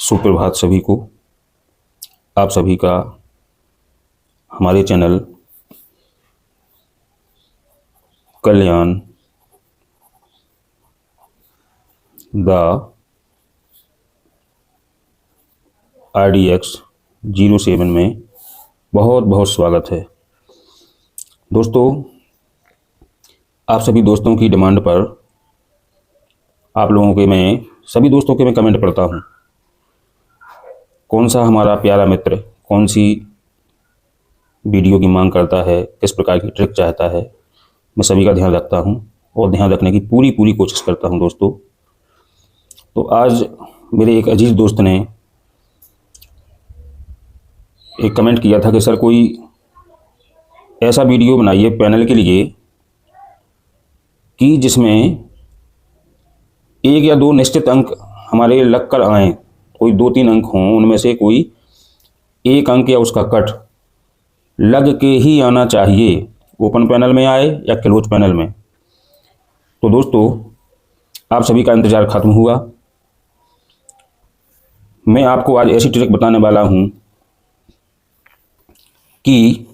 सुप्रभात सभी को। आप सभी का हमारे चैनल कल्याण द RDX07 में बहुत बहुत स्वागत है। दोस्तों, आप सभी दोस्तों की डिमांड पर सभी दोस्तों के मैं कमेंट पढ़ता हूँ। कौन सा हमारा प्यारा मित्र कौन सी वीडियो की मांग करता है, किस प्रकार की ट्रिक चाहता है, मैं सभी का ध्यान रखता हूँ और ध्यान रखने की पूरी कोशिश करता हूँ। दोस्तों, तो आज मेरे एक अजीज दोस्त ने एक कमेंट किया था कि सर कोई ऐसा वीडियो बनाइए पैनल के लिए कि जिसमें एक या दो निश्चित अंक हमारे लग कर आएँ, कोई 2-3 अंक हों, उनमें से कोई एक अंक या उसका कट लग के ही आना चाहिए, ओपन पैनल में आए या क्लोज पैनल में। तो दोस्तों, आप सभी का इंतज़ार खत्म हुआ। मैं आपको आज ऐसी ट्रिक बताने वाला हूं कि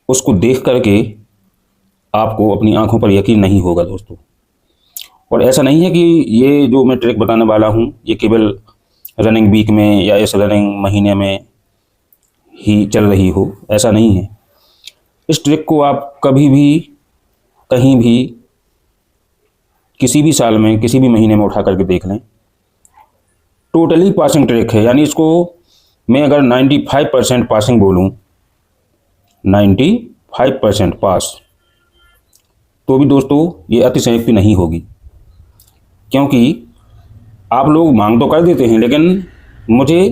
उसको देख करके आपको अपनी आंखों पर यकीन नहीं होगा दोस्तों। और ऐसा नहीं है कि ये जो मैं ट्रिक बताने वाला हूं ये केवल रनिंग वीक में या इस रनिंग महीने में ही चल रही हो, ऐसा नहीं है। इस ट्रिक को आप कभी भी कहीं भी किसी भी साल में किसी भी महीने में उठा करके देख लें, टोटली पासिंग ट्रिक है। यानी इसको मैं अगर 95% पासिंग बोलूं, 95% पास, तो भी दोस्तों ये अतिशयोक्ति नहीं होगी। क्योंकि आप लोग मांग तो कर देते हैं, लेकिन मुझे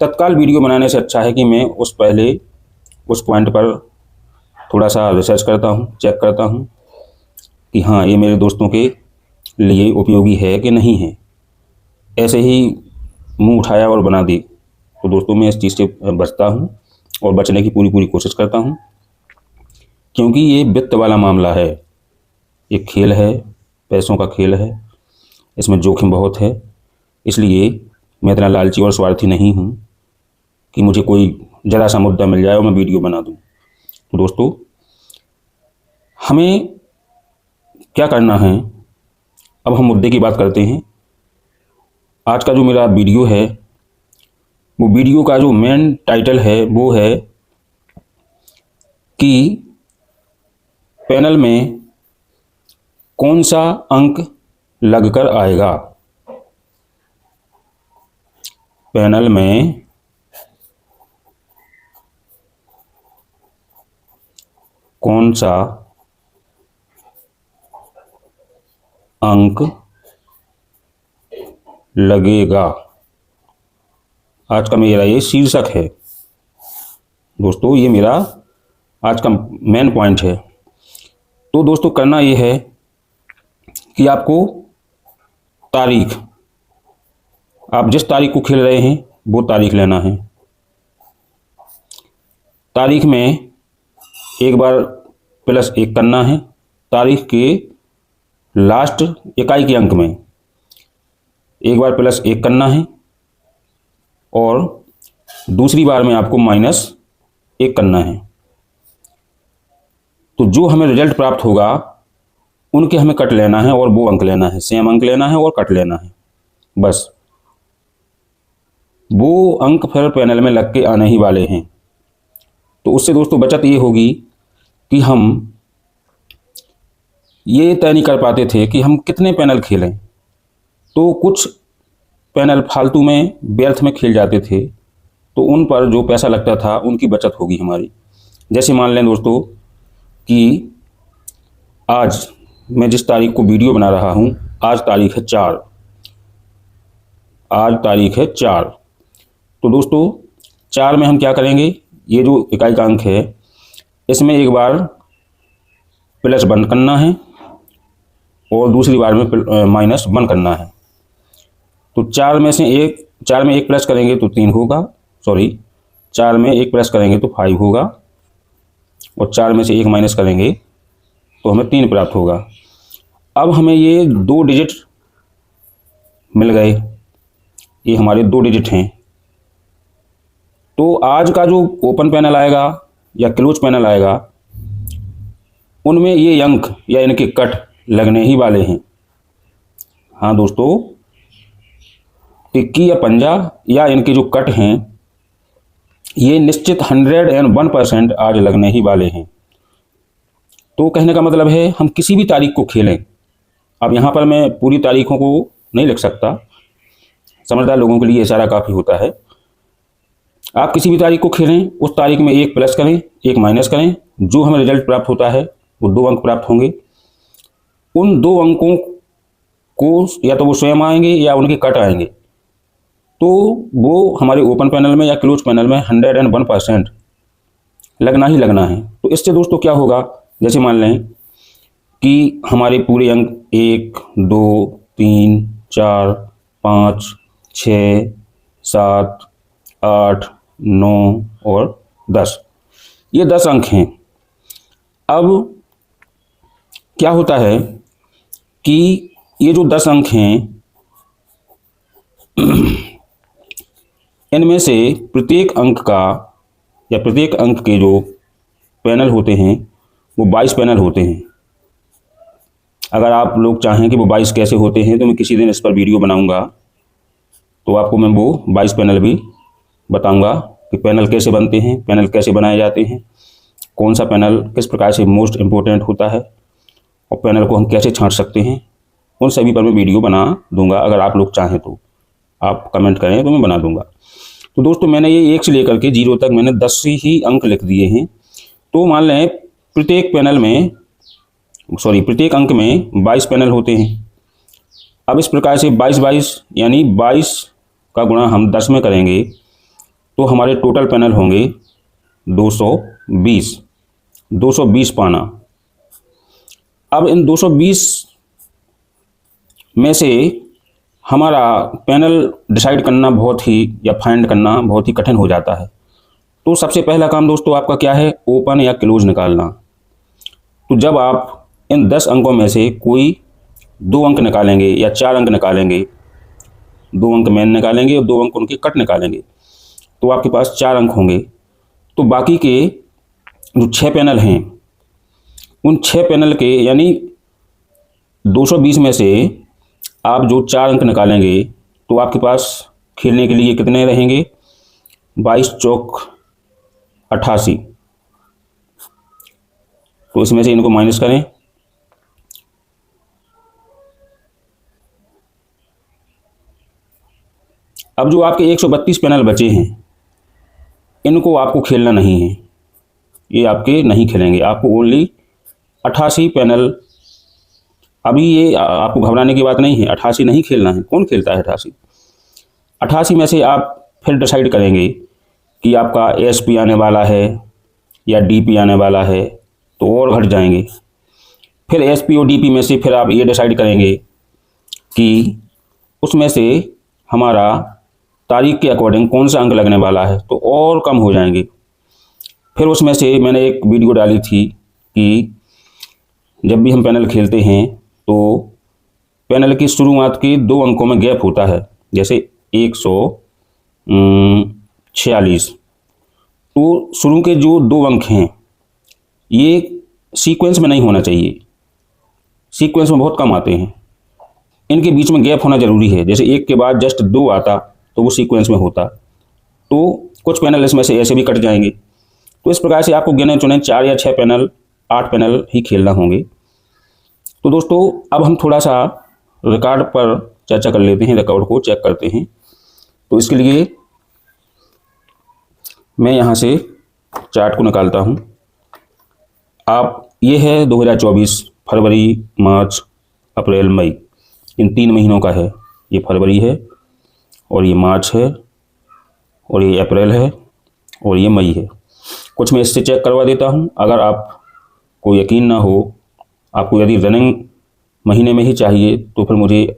तत्काल वीडियो बनाने से अच्छा है कि मैं पहले उस पॉइंट पर थोड़ा सा रिसर्च करता हूं, चेक करता हूं कि हाँ ये मेरे दोस्तों के लिए उपयोगी है कि नहीं है। ऐसे ही मुंह उठाया और बना दी तो दोस्तों मैं इस चीज़ से बचता हूं और बचने की पूरी कोशिश करता हूं। क्योंकि ये वित्त वाला मामला है, ये खेल है, पैसों का खेल है, इसमें जोखिम बहुत है। इसलिए मैं इतना लालची और स्वार्थी नहीं हूं कि मुझे कोई ज़रा सा मुद्दा मिल जाए और मैं वीडियो बना दूं। तो दोस्तों, हमें क्या करना है, अब हम मुद्दे की बात करते हैं। आज का जो मेरा वीडियो है, वो वीडियो का जो मेन टाइटल है वो है कि पैनल में कौन सा अंक लगकर आएगा। पैनल में कौन सा अंक लगेगा, आज का मेरा ये शीर्षक है दोस्तों, ये मेरा आज का मेन पॉइंट है। तो दोस्तों, करना ये है कि आपको तारीख, आप जिस तारीख को खेल रहे हैं वो तारीख लेना है। तारीख में एक बार +1 करना है। तारीख के लास्ट इकाई के अंक में एक बार +1 करना है और दूसरी बार में आपको -1 करना है। तो जो हमें रिजल्ट प्राप्त होगा उनके हमें कट लेना है और वो अंक लेना है, सेम अंक लेना है और कट लेना है। बस वो अंक फिर पैनल में लग के आने ही वाले हैं। तो उससे दोस्तों बचत ये होगी कि हम ये तय नहीं कर पाते थे कि हम कितने पैनल खेलें, तो कुछ पैनल फालतू में व्यर्थ में खेल जाते थे, तो उन पर जो पैसा लगता था उनकी बचत होगी हमारी। जैसे मान लें दोस्तों कि आज मैं जिस तारीख को वीडियो बना रहा हूँ, आज तारीख है 4, आज तारीख है 4। तो दोस्तों 4 में हम क्या करेंगे, ये जो इकाई का अंक है इसमें एक बार +1 करना है और दूसरी बार में -1 करना है। तो 4 में एक प्लस करेंगे तो 3 होगा, 4 में एक प्लस करेंगे तो 5 होगा और 4 में से एक माइनस करेंगे तो हमें 3 प्राप्त होगा। अब हमें ये 2 डिजिट मिल गए, ये हमारे 2 डिजिट हैं। तो आज का जो ओपन पैनल आएगा या क्लोज पैनल आएगा, उनमें ये अंक या इनके कट लगने ही वाले हैं। हाँ दोस्तों, टिक्की या पंजा या इनके जो कट हैं, ये निश्चित 101% आज लगने ही वाले हैं। तो कहने का मतलब है, हम किसी भी तारीख को खेलें। अब यहाँ पर मैं पूरी तारीखों को नहीं लिख सकता, समझदार लोगों के लिए इशारा काफ़ी होता है। आप किसी भी तारीख को खेलें, उस तारीख में 1 प्लस करें, 1 माइनस करें, जो हमें रिजल्ट प्राप्त होता है वो 2 अंक प्राप्त होंगे। उन 2 अंकों को या तो वो स्वयं आएंगे या उनके कट आएंगे, तो वो हमारे ओपन पैनल में या क्लोज पैनल में 101% लगना ही लगना है। तो इससे दोस्तों क्या होगा, जैसे मान लें कि हमारे पूरे अंक 1, 2, 3, 4, 5, 6, 7, 8, 9 और 10, ये 10 अंक हैं। अब क्या होता है कि ये जो 10 अंक हैं, इनमें से प्रत्येक अंक का या प्रत्येक अंक के जो पैनल होते हैं वो 22 पैनल होते हैं। अगर आप लोग चाहें कि वो 22 कैसे होते हैं, तो मैं किसी दिन इस पर वीडियो बनाऊंगा, तो आपको मैं वो 22 पैनल भी बताऊंगा कि पैनल कैसे बनते हैं, पैनल कैसे बनाए जाते हैं, कौन सा पैनल किस प्रकार से मोस्ट इम्पोर्टेंट होता है और पैनल को हम कैसे छांट सकते हैं। उन सभी पर मैं वीडियो बना दूंगा। अगर आप लोग चाहें तो आप कमेंट करें तो मैं बना दूंगा। तो दोस्तों, मैंने ये 1 से लेकर के 0 तक मैंने 10 ही अंक लिख दिए हैं। तो मान लें प्रत्येक अंक में 22 पैनल होते हैं। अब इस प्रकार से 22 यानी 22 का गुणा हम 10 में करेंगे तो हमारे टोटल पैनल होंगे 220 पाना। अब इन 220 में से हमारा पैनल डिसाइड करना फाइंड करना बहुत ही कठिन हो जाता है। तो सबसे पहला काम दोस्तों आपका क्या है, ओपन या क्लोज निकालना। तो जब आप इन 10 अंकों में से कोई 2 अंक निकालेंगे या 4 अंक निकालेंगे, 2 अंक मेन निकालेंगे और 2 अंक उनके कट निकालेंगे, तो आपके पास 4 अंक होंगे। तो बाकी के जो 6 पैनल हैं, उन 6 पैनल के यानी 220 में से आप जो 4 अंक निकालेंगे, तो आपके पास खेलने के लिए कितने रहेंगे, 22 चौक 88। तो इसमें से इनको माइनस करें, अब जो आपके 132 पैनल बचे हैं, इनको आपको खेलना नहीं है, ये आपके नहीं खेलेंगे। आपको ओनली 88 पैनल, अभी ये आपको घबराने की बात नहीं है, 88 नहीं खेलना है। कौन खेलता है 88 में से आप फिर डिसाइड करेंगे कि आपका एसपी आने वाला है या डीपी आने वाला है, तो और घट जाएंगे। फिर एसपी और डीपी में से फिर आप ये डिसाइड करेंगे कि उसमें से हमारा तारीख के अकॉर्डिंग कौन सा अंक लगने वाला है, तो और कम हो जाएंगे। फिर उसमें से मैंने एक वीडियो डाली थी कि जब भी हम पैनल खेलते हैं तो पैनल की शुरुआत के 2 अंकों में गैप होता है, जैसे 146। तो शुरू के जो 2 अंक हैं ये सीक्वेंस में नहीं होना चाहिए, सीक्वेंस में बहुत कम आते हैं, इनके बीच में गैप होना ज़रूरी है। जैसे 1 के बाद जस्ट 2 आता तो वो सीक्वेंस में होता, तो कुछ पैनल इसमें से ऐसे भी कट जाएंगे। तो इस प्रकार से आपको गिने चुने 4 या 6 पैनल, 8 पैनल ही खेलना होंगे। तो दोस्तों, अब हम थोड़ा सा रिकॉर्ड पर चर्चा कर लेते हैं, रिकॉर्ड को चेक करते हैं। तो इसके लिए मैं यहाँ से चार्ट को निकालता हूँ। ये है 2024 फरवरी, मार्च, अप्रैल, मई, इन 3 महीनों का है। ये फरवरी है और ये मार्च है और ये अप्रैल है और ये मई है। कुछ मैं इससे चेक करवा देता हूँ। अगर आपको यकीन ना हो, आपको यदि रनिंग महीने में ही चाहिए, तो फिर मुझे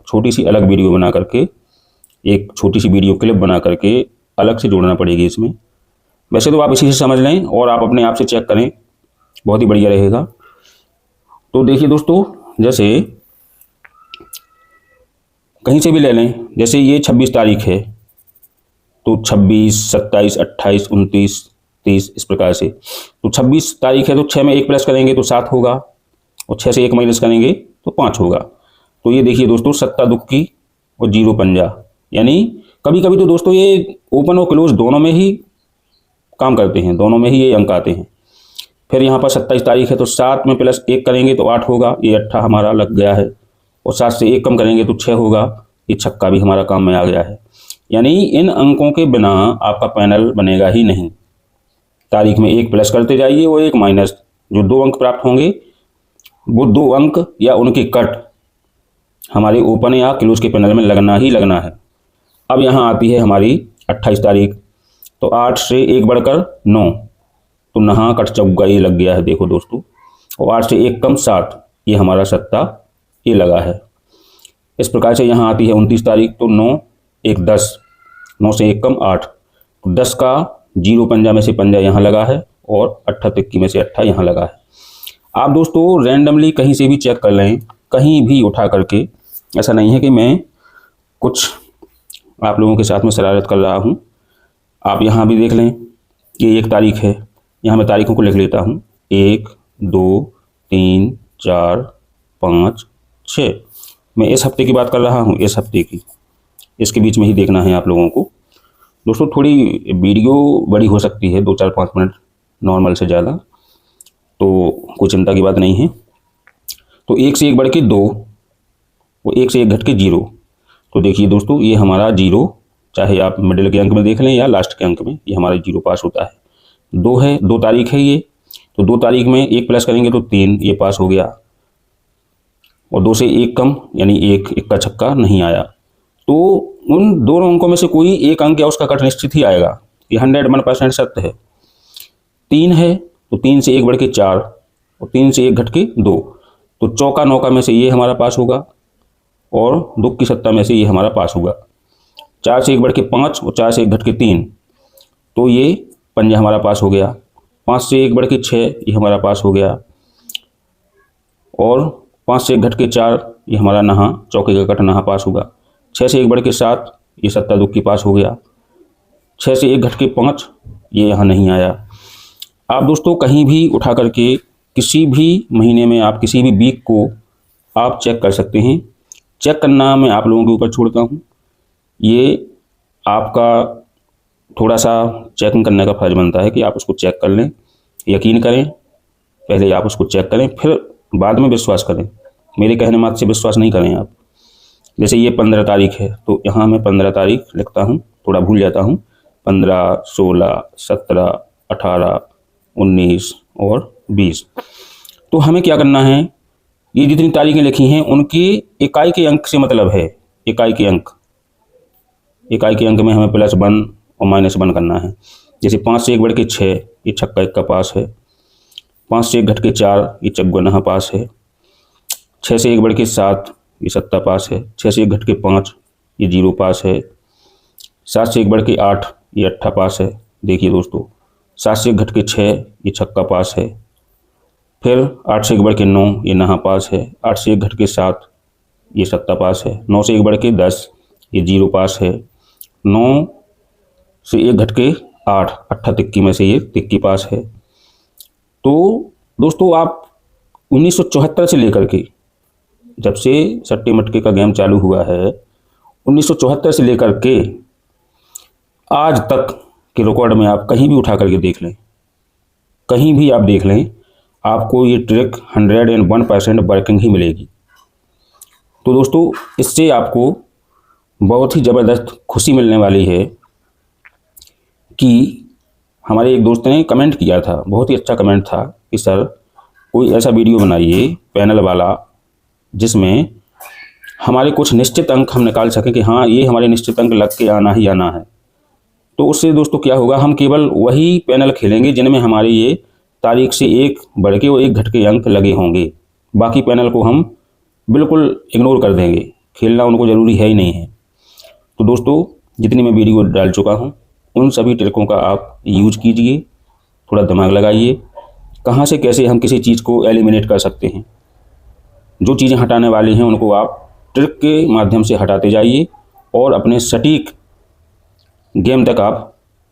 छोटी सी अलग वीडियो बना करके, एक छोटी सी वीडियो क्लिप बना करके अलग से जोड़ना पड़ेगी इसमें। वैसे तो आप इसी से समझ लें और आप अपने आप से चेक करें, बहुत ही बढ़िया रहेगा। तो देखिए दोस्तों, जैसे कहीं से भी ले लें, जैसे ये 26 तारीख है तो 26, 27, 28, 29, 30 इस प्रकार से। तो 26 तारीख है तो 6 में 1 प्लस करेंगे तो 7 होगा, और 6 से 1 माइनस करेंगे तो 5 होगा। तो ये देखिए दोस्तों, सत्ता दुक्की और जीरो पंजा, यानी कभी कभी तो दोस्तों ये ओपन और क्लोज दोनों में ही काम करते हैं, दोनों में ही ये अंक आते हैं। फिर यहाँ पर 27 तारीख है तो 7 में प्लस 1 करेंगे तो 8 होगा, ये 8 हमारा लग गया है, और 7 से 1 कम करेंगे तो 6 होगा, ये छक्का भी हमारा काम में आ गया है। यानी इन अंकों के बिना आपका पैनल बनेगा ही नहीं। तारीख में 1 प्लस करते जाइए और 1 माइनस, जो 2 अंक प्राप्त होंगे वो 2 अंक या उनके कट हमारे ओपन या क्लोज के पैनल में लगना ही लगना है। अब यहाँ आती है हमारी 28 तारीख, तो 8 से 1 बढ़कर 9, तो नहा कट चौका ये लग गया है, देखो दोस्तों, और 8 से 1 कम 7, ये हमारा सत्ता ये लगा है। इस प्रकार से यहाँ आती है 29 तारीख, तो 9, 1, 10, 9 से 1 कम 8, तो 10 का जीरो पंजा में से पंजा यहाँ लगा है, और 8 तिक्की में से 8 यहाँ लगा है। आप दोस्तों रैंडमली कहीं से भी चेक कर लें, कहीं भी उठा करके, ऐसा नहीं है कि मैं कुछ आप लोगों के साथ में शरारत कर रहा हूँ। आप यहाँ भी देख लें, ये 1 तारीख है, यहाँ मैं तारीखों को लिख लेता हूँ, 1, 2, 3, 4, 5, 6। मैं इस हफ्ते की बात कर रहा हूँ, इस हफ्ते की, इसके बीच में ही देखना है आप लोगों को। दोस्तों थोड़ी वीडियो बड़ी हो सकती है, 2, 4, 5 मिनट नॉर्मल से ज़्यादा, तो कोई चिंता की बात नहीं है। तो 1 से 1 बढ़ के 2, वो 1 से 1 घट के 0। तो देखिए दोस्तों, ये हमारा 0, चाहे आप मिडिल के अंक में देख लें या लास्ट के अंक में, ये हमारा 0 पास होता है। 2 है, 2 तारीख है ये, तो 2 तारीख में 1 प्लस करेंगे तो 3, ये पास हो गया, और 2 से 1 कम यानी 1 का छक्का नहीं आया। तो उन दोनों अंकों में से कोई एक अंक या उसका कट निश्चित ही आएगा, ये 101% सत्य है। 3 है तो 3 से 1 बढ़ के 4, और 3 से 1 घट के 2, तो चौका नौका में से ये हमारा पास होगा, और दुख की सत्ता में से ये हमारा पास होगा। 4 से 1 बढ़ के 5, और 4 से 1 घट के 3, तो ये पंजा हमारा पास हो गया। 5 से 1 बढ़ के 6, ये हमारा पास हो गया, और 5 से 1 घट के 4, ये हमारा नहा चौके का कट नहा पास होगा। 6 से 1 बढ़ के 7, ये सत्ता दुख की पास हो गया। 6 से 1 घट के 5, ये यहाँ नहीं आया। आप दोस्तों कहीं भी उठा करके किसी भी महीने में आप किसी भी वीक को आप चेक कर सकते हैं। चेक करना मैं आप लोगों के ऊपर छोड़ता हूँ, ये आपका थोड़ा सा चेकिंग करने का फर्ज बनता है कि आप उसको चेक कर लें, यकीन करें, पहले आप उसको चेक करें, फिर बाद में विश्वास करें। मेरे कहने मात्र से विश्वास नहीं करें आप। जैसे ये 15 तारीख है, तो यहाँ मैं 15 तारीख लिखता हूँ, थोड़ा भूल जाता हूँ, 15, 16, 17, 18, 19 और 20। तो हमें क्या करना है, ये जितनी तारीखें लिखी हैं उनकी इकाई के अंक से मतलब है, इकाई के अंक, इकाई के अंक में हमें +1 और -1 करना है। जैसे 5 से 1 बढ़ के 6, ये छक्का 1 का पास है। 5 से 1 घट के 4, ये चौका नहा पास है। 6 से 1 बढ़ के 7, ये सत्ता पास है। 6 से 1 घट के 5, ये 0 पास है। 7 से 1 बढ़ के 8, ये 8 पास है। देखिए दोस्तों, 7 से 1 घट के 6, ये छक्का पास है। फिर 8 से 1 बढ़ के 9, ये नहा पास है। 8 से 1 घट के 7, ये सत्ता पास है। 9 से 1 बढ़ के 10, ये 0 पास है। 9 से 1 घट के 8, 8 तिक्की में से ये तिक्की पास है। तो दोस्तों आप 1974 से लेकर के, जब से सट्टे मटके का गेम चालू हुआ है, 1974 से लेकर के आज तक के रिकॉर्ड में आप कहीं भी उठा करके देख लें, कहीं भी आप देख लें, आपको ये ट्रिक 101% वर्किंग ही मिलेगी। तो दोस्तों इससे आपको बहुत ही ज़बरदस्त खुशी मिलने वाली है कि हमारे एक दोस्त ने कमेंट किया था, बहुत ही अच्छा कमेंट था कि सर कोई ऐसा वीडियो बनाइए पैनल वाला जिसमें हमारे कुछ निश्चित अंक हम निकाल सकें कि हाँ ये हमारे निश्चित अंक लग के आना ही आना है। तो उससे दोस्तों क्या होगा, हम केवल वही पैनल खेलेंगे जिनमें हमारे ये तारीख से 1 बढ़ के और 1 घट के अंक लगे होंगे। बाकी पैनल को हम बिल्कुल इग्नोर कर देंगे, खेलना उनको ज़रूरी है ही नहीं है। तो दोस्तों जितनी मैं वीडियो डाल चुका हूँ उन सभी ट्रिकों का आप यूज कीजिए, थोड़ा दिमाग लगाइए, कहाँ से कैसे हम किसी चीज़ को एलिमिनेट कर सकते हैं। जो चीज़ें हटाने वाली हैं उनको आप ट्रिक के माध्यम से हटाते जाइए और अपने सटीक गेम तक आप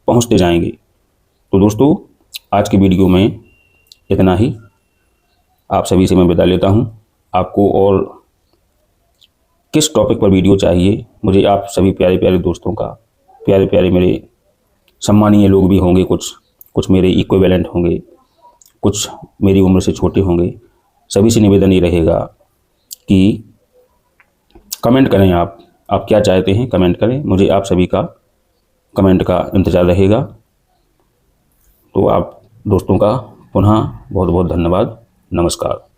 पहुंचते जाएंगे। तो दोस्तों, आज की वीडियो में इतना ही। आप सभी से मैं विदा लेता हूं। आपको और किस टॉपिक पर वीडियो चाहिए, मुझे आप सभी प्यारे प्यारे दोस्तों का, प्यारे प्यारे मेरे सम्मानीय लोग भी होंगे, कुछ मेरे इक्विवेलेंट होंगे, कुछ मेरी उम्र से छोटे होंगे, सभी से निवेदन ये रहेगा कि कमेंट करें। आप क्या चाहते हैं कमेंट करें, मुझे आप सभी का कमेंट का इंतज़ार रहेगा। तो आप दोस्तों का पुनः बहुत बहुत धन्यवाद। नमस्कार।